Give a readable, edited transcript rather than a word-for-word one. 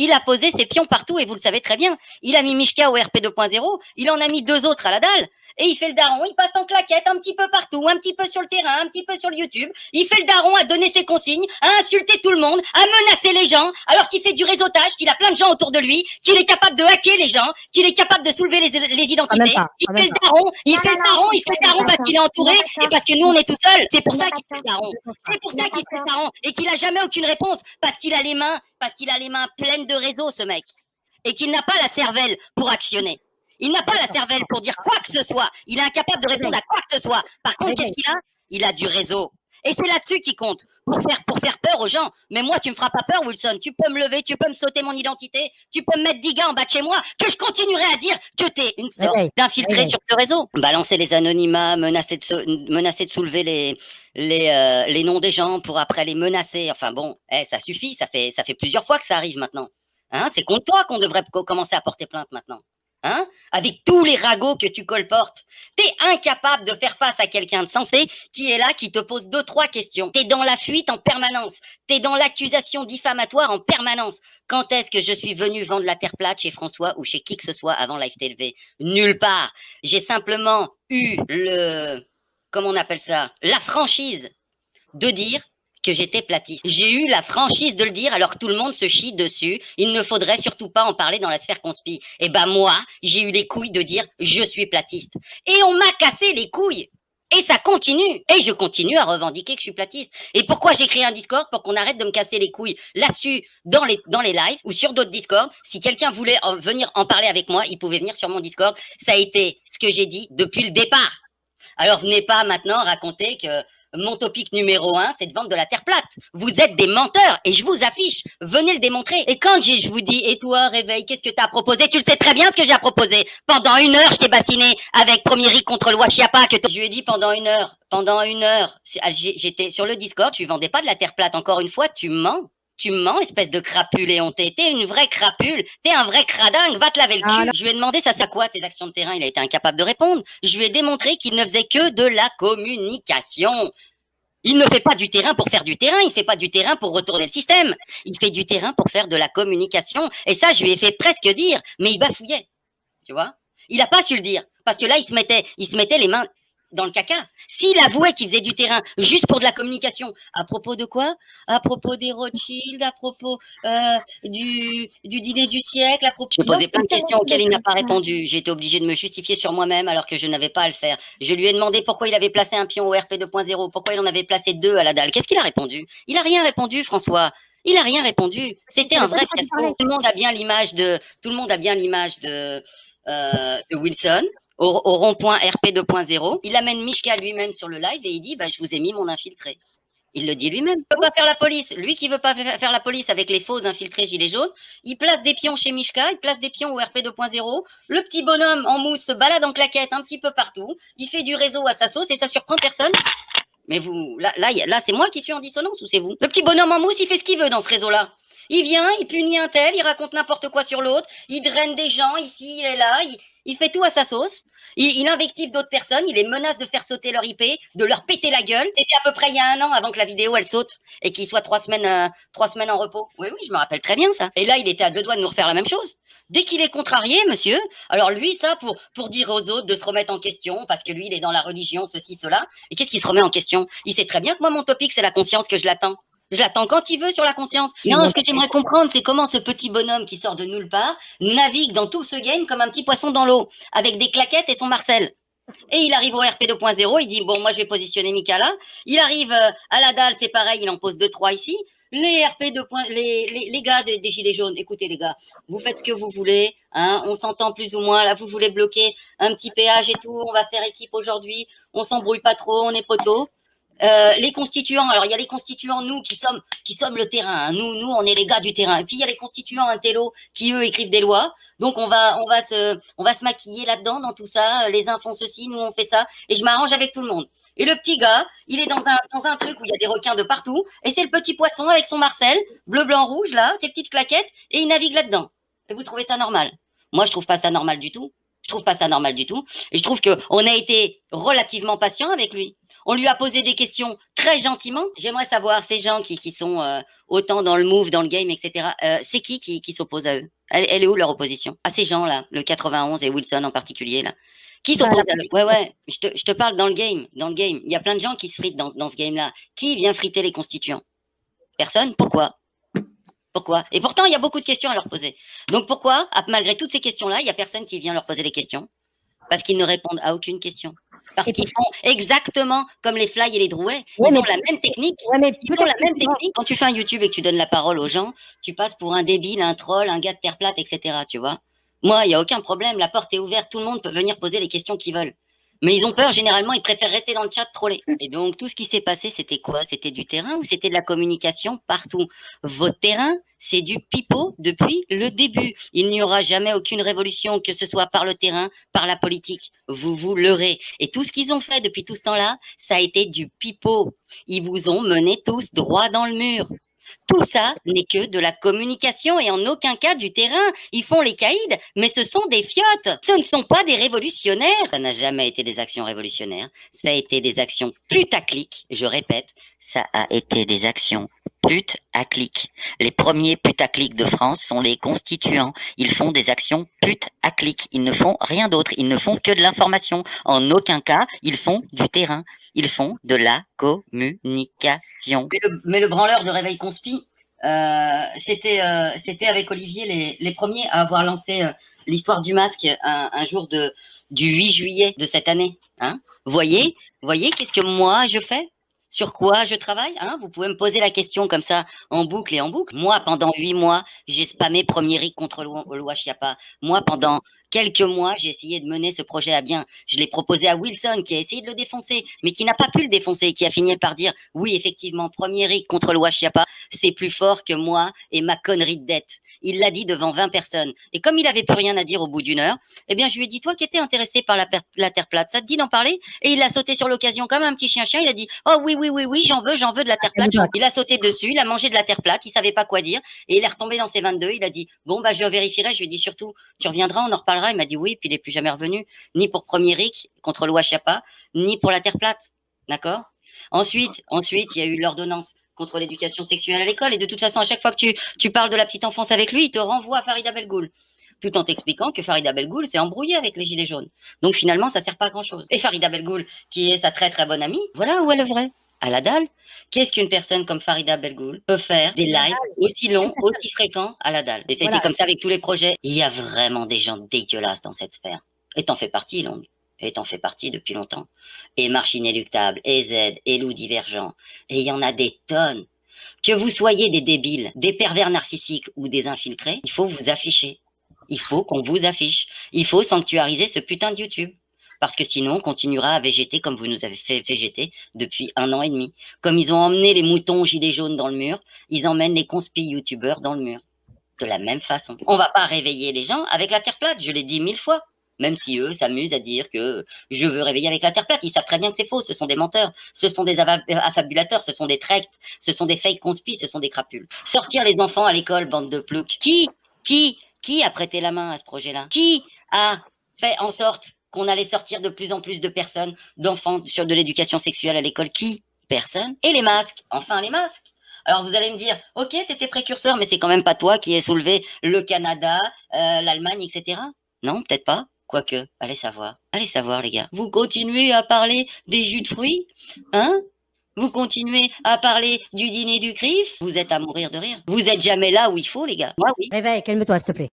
Il a posé ses pions partout et vous le savez très bien. Il a mis Mishka au RP 2.0, il en a mis 2 autres à la dalle. Et il fait le daron, il passe en claquette un petit peu partout, un petit peu sur le terrain, un petit peu sur le YouTube. Il fait le daron à donner ses consignes, à insulter tout le monde, à menacer les gens, alors qu'il fait du réseautage, qu'il a plein de gens autour de lui, qu'il est capable de hacker les gens, qu'il est capable de soulever les identités. Il fait le daron, il fait le daron parce qu'il est entouré et parce que nous on est tout seul. C'est pour ça qu'il fait le daron. C'est pour ça qu'il fait le daron et qu'il a jamais aucune réponse parce qu'il a les mains pleines de réseaux, ce mec. Et qu'il n'a pas la cervelle pour actionner. Il n'a pas la cervelle pour dire quoi que ce soit. Il est incapable de répondre à quoi que ce soit. Par contre, qu'est-ce qu'il a? Il a du réseau. Et c'est là-dessus qu'il compte, pour faire peur aux gens. Mais moi, tu me feras pas peur, Wilson. Tu peux me lever, tu peux me sauter mon identité, tu peux me mettre 10 gars en bas de chez moi, que je continuerai à dire que t'es une sorte d'infiltré sur ce réseau. Balancer les anonymats, menacer de soulever les noms des gens pour après les menacer. Enfin bon, ça suffit, ça fait plusieurs fois que ça arrive maintenant. Hein, c'est contre toi qu'on devrait commencer à porter plainte maintenant. Hein? Avec tous les ragots que tu colportes, t'es incapable de faire face à quelqu'un de sensé qui est là, qui te pose 2-3 questions. T'es dans la fuite en permanence. T'es dans l'accusation diffamatoire en permanence. Quand est-ce que je suis venu vendre la terre plate chez François ou chez qui que ce soit avant Live TV? Nulle part. J'ai simplement eu comment on appelle ça? La franchise de dire que j'étais platiste. J'ai eu la franchise de le dire alors que tout le monde se chie dessus. Il ne faudrait surtout pas en parler dans la sphère conspi. Et ben moi, j'ai eu les couilles de dire je suis platiste. Et on m'a cassé les couilles. Et ça continue. Et je continue à revendiquer que je suis platiste. Et pourquoi j'ai créé un Discord? Pour qu'on arrête de me casser les couilles là-dessus, dans les lives ou sur d'autres Discords. Si quelqu'un voulait venir en parler avec moi, il pouvait venir sur mon Discord. Ça a été ce que j'ai dit depuis le départ. Alors venez pas maintenant raconter que mon topic numéro 1, c'est de vendre de la terre plate. Vous êtes des menteurs et je vous affiche. Venez le démontrer. Et quand je vous dis, et toi, réveil, qu'est-ce que t'as proposé? Tu le sais très bien ce que j'ai proposé. Pendant 1 heure, je t'ai bassiné avec Premier Rick contre le Wachiapa. Je lui ai dit pendant 1 heure. Pendant 1 heure. J'étais sur le Discord, tu vendais pas de la terre plate. Encore une fois, tu mens. Tu mens, espèce de crapule éhontée. T'es une vraie crapule. T'es un vrai cradingue. Va te laver le cul. Je lui ai demandé ça c'est quoi tes actions de terrain. Il a été incapable de répondre. Je lui ai démontré qu'il ne faisait que de la communication. Il ne fait pas du terrain pour faire du terrain. Il fait pas du terrain pour retourner le système. Il fait du terrain pour faire de la communication. Et ça, je lui ai fait presque dire. Mais il bafouillait. Tu vois? Il a pas su le dire. Parce que là, il se mettait les mains dans le caca. S'il avouait qu'il faisait du terrain juste pour de la communication, à propos de quoi? À propos des Rothschild, à propos du dîner du siècle, à propos... Je posais plein de questions auxquelles il n'a pas répondu. J'ai été obligée de me justifier sur moi-même alors que je n'avais pas à le faire. Je lui ai demandé pourquoi il avait placé un pion au RP 2.0, pourquoi il en avait placé 2 à la dalle. Qu'est-ce qu'il a répondu? Il a rien répondu, François. Il a rien répondu. C'était un vrai fiasco. Tout le monde a bien l'image de Wilson. Au rond-point RP 2.0, il amène Mishka lui-même sur le live et il dit je vous ai mis mon infiltré. Il le dit lui-même. Il ne veut pas faire la police. Lui qui veut pas faire la police avec les faux infiltrés gilets jaunes, il place des pions chez Mishka, il place des pions au RP 2.0. Le petit bonhomme en mousse se balade en claquette un petit peu partout. Il fait du réseau à sa sauce et ça surprend personne. Mais vous, là c'est moi qui suis en dissonance ou c'est vous? Le petit bonhomme en mousse, il fait ce qu'il veut dans ce réseau-là. Il vient, il punit un tel, il raconte n'importe quoi sur l'autre, il draine des gens, ici, il est là, il fait tout à sa sauce. Il invective d'autres personnes, il les menace de faire sauter leur IP, de leur péter la gueule. C'était à peu près il y a 1 an avant que la vidéo elle saute et qu'il soit 3 semaines en repos. Oui, je me rappelle très bien ça. Et là, il était à 2 doigts de nous refaire la même chose. Dès qu'il est contrarié, monsieur, alors lui, ça, pour dire aux autres de se remettre en question, parce que lui, il est dans la religion, ceci, cela. Et qu'est-ce qu'il se remet en question? Il sait très bien que moi, mon topic, c'est la conscience, que je l'attends. Je l'attends quand il veut sur la conscience. Non, ce que j'aimerais comprendre, c'est comment ce petit bonhomme qui sort de nulle part navigue dans tout ce game comme un petit poisson dans l'eau, avec des claquettes et son Marcel. Et il arrive au RP 2.0, il dit, bon, moi, je vais positionner Mika là. Il arrive à la dalle, c'est pareil, il en pose 2-3 ici. Les RP 2. Les gars des gilets jaunes, écoutez les gars, vous faites ce que vous voulez, hein, on s'entend plus ou moins, là, vous voulez bloquer un petit péage et tout, on va faire équipe aujourd'hui, on s'embrouille pas trop, on est poteaux. Les constituants, alors il y a les constituants, nous, qui sommes le terrain, hein. Nous, on est les gars du terrain. Et puis il y a les constituants intello qui, eux, écrivent des lois. Donc on va se maquiller là-dedans, dans tout ça. Les uns font ceci, nous, on fait ça. Et je m'arrange avec tout le monde. Et le petit gars, il est dans un truc où il y a des requins de partout. Et c'est le petit poisson avec son Marcel, bleu, blanc, rouge, là, ses petites claquettes. Et il navigue là-dedans. Et vous trouvez ça normal? Moi, je trouve pas ça normal du tout. Je trouve pas ça normal du tout. Et je trouve qu'on a été relativement patient avec lui. On lui a posé des questions très gentiment. J'aimerais savoir, ces gens qui sont autant dans le move, dans le game, etc., c'est qui s'oppose à eux? Elle est où leur opposition? À ces gens-là, le 91 et Wilson en particulier, là. Qui s'oppose à eux? Ouais, ouais, je te parle dans le game. Dans le game. Il y a plein de gens qui se fritent dans ce game-là. Qui vient friter les constituants? Personne. Pourquoi? Pourquoi? Et pourtant, il y a beaucoup de questions à leur poser. Donc pourquoi, malgré toutes ces questions-là, il n'y a personne qui vient leur poser les questions? Parce qu'ils ne répondent à aucune question. Parce qu'ils font exactement comme les fly et les drouets. Ils ont la même technique. Ils ont la même technique. Quand tu fais un YouTube et que tu donnes la parole aux gens, tu passes pour un débile, un troll, un gars de terre plate, etc. Tu vois? Moi, il n'y a aucun problème. La porte est ouverte. Tout le monde peut venir poser les questions qu'ils veulent. Mais ils ont peur, généralement, ils préfèrent rester dans le chat troller. Et donc, tout ce qui s'est passé, c'était quoi? C'était du terrain ou c'était de la communication partout? Votre terrain, c'est du pipeau depuis le début. Il n'y aura jamais aucune révolution, que ce soit par le terrain, par la politique. Vous vous leurrez. Et tout ce qu'ils ont fait depuis tout ce temps-là, ça a été du pipeau. Ils vous ont mené tous droit dans le mur. Tout ça n'est que de la communication et en aucun cas du terrain. Ils font les caïds, mais ce sont des fiottes. Ce ne sont pas des révolutionnaires. Ça n'a jamais été des actions révolutionnaires. Ça a été des actions putaclic. Je répète, ça a été des actions putaclic. Les premiers putaclic de France sont les constituants. Ils font des actions putaclic. Ils ne font rien d'autre. Ils ne font que de l'information. En aucun cas, ils font du terrain. Ils font de la communication. Mais le branleur de Réveil Conspi, c'était avec Olivier les premiers à avoir lancé l'histoire du masque un jour du 8 juillet de cette année. Hein, voyez qu'est-ce que moi je fais? Sur quoi je travaille, hein? Vous pouvez me poser la question comme ça, en boucle et en boucle. Moi, pendant 8 mois, j'ai spammé Premier RIC contre loi Chiappa. Moi, pendant quelques mois, j'ai essayé de mener ce projet à bien. Je l'ai proposé à Wilson, qui a essayé de le défoncer, mais qui n'a pas pu le défoncer, qui a fini par dire, oui, effectivement, Premier RIC contre loi Chiappa, c'est plus fort que moi et ma connerie de dette. Il l'a dit devant 20 personnes. Et comme il n'avait plus rien à dire au bout d'une heure, eh bien, je lui ai dit, toi qui étais intéressé par la Terre plate, ça te dit d'en parler? Et il a sauté sur l'occasion comme un petit chien-chien. Il a dit, oh oui, j'en veux de la Terre plate. Il a sauté dessus, il a mangé de la Terre plate, il savait pas quoi dire. Et il est retombé dans ses 22. Il a dit, bon, bah, je vérifierai. Je lui ai dit surtout, tu reviendras, on en reparlera. Il m'a dit oui, puis il n'est plus jamais revenu, ni pour Premier RIC contre loi Chiappa, ni pour la Terre plate. D'accord? Ensuite, il y a eu l'ordonnance contre l'éducation sexuelle à l'école. Et de toute façon, à chaque fois que tu parles de la petite enfance avec lui, il te renvoie à Farida Belgoul, tout en t'expliquant que Farida Belgoul s'est embrouillée avec les Gilets jaunes. Donc finalement, ça sert pas à grand-chose. Et Farida Belgoul, qui est sa très très bonne amie, voilà où elle œuvrait. À la dalle. Qu'est-ce qu'une personne comme Farida Belgoul peut faire des lives aussi longs, aussi fréquents à la dalle? Et ça a été comme ça avec tous les projets. Il y a vraiment des gens dégueulasses dans cette sphère. Et t'en fais partie, Long. Et t'en fais partie depuis longtemps. Et Marche Inéluctable, et Z, et Loup Divergent. Et il y en a des tonnes. Que vous soyez des débiles, des pervers narcissiques ou des infiltrés, il faut vous afficher. Il faut qu'on vous affiche. Il faut sanctuariser ce putain de YouTube. Parce que sinon, on continuera à végéter comme vous nous avez fait végéter depuis 1 an et demi. Comme ils ont emmené les moutons gilets jaunes dans le mur, ils emmènent les conspi youtubeurs dans le mur. De la même façon. On va pas réveiller les gens avec la Terre plate, je l'ai dit 1000 fois. Même si eux s'amusent à dire que je veux réveiller avec la Terre plate, ils savent très bien que c'est faux, ce sont des menteurs, ce sont des affabulateurs, ce sont des tracts, ce sont des fake conspis, ce sont des crapules. Sortir les enfants à l'école, bande de ploucs. Qui a prêté la main à ce projet-là? Qui a fait en sorte qu'on allait sortir de plus en plus de personnes, d'enfants sur de l'éducation sexuelle à l'école? Qui? Personne. Et les masques? Enfin, les masques. Alors vous allez me dire, ok, t'étais précurseur, mais c'est quand même pas toi qui ai soulevé le Canada, l'Allemagne, etc. Non, peut-être pas. Quoique, allez savoir, les gars. Vous continuez à parler des jus de fruits, hein? Vous continuez à parler du dîner du CRIF? Vous êtes à mourir de rire. Vous êtes jamais là où il faut, les gars. Moi, oui. Réveille, calme-toi, s'il te plaît.